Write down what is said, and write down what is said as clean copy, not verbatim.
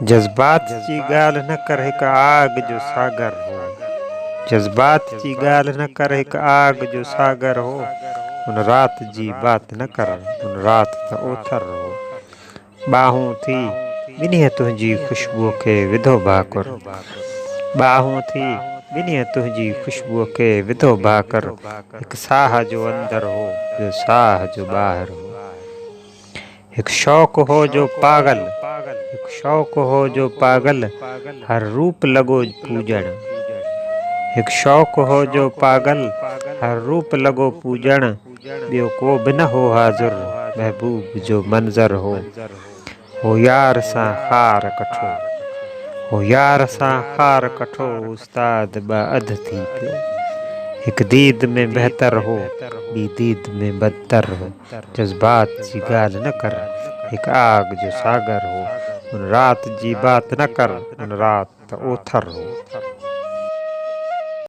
जज़्बात जी ॻाल्हि न कर हिक आग जो सागर हो। जज़्बात जी ॻाल्हि न कर हिक आग जो सागर हो। उन रात जी बात न कर, उन रात त ओथर हो। बाहूं थी ॿिन्ही तुंहिंजी ख़ुशबूअ खे विधो भाकुर। बाहूं थी ॿिन्ही तुंहिंजी ख़ुशबूअ खे विधो भाकुर। हिकु साह जो अंदर हो, ॿियो साह जो ॿाहिरि हो। हिकु शौक़ हो जो पागल, हिकु शौक़ हो जो पागल, हर रूप लॻो पूॼण। हिकु शौक़ हो जो पागल, हर रूप लॻो पूॼण। ॿियो को बि न हो हाज़ुर, महबूब जो मंज़र हो यार सां ख़ार कठो। हो यार सां ख़ार कठो, उस्ताद ॿ अध थी पियो। हिकु दीद में बहितर हो, ॿी दीद में बदतर हो। जज़्बात जी ॻाल्हि न कर, हिकु आग जो सागर हो। उन रात जी बात न कर, उन रात त ओथर हो।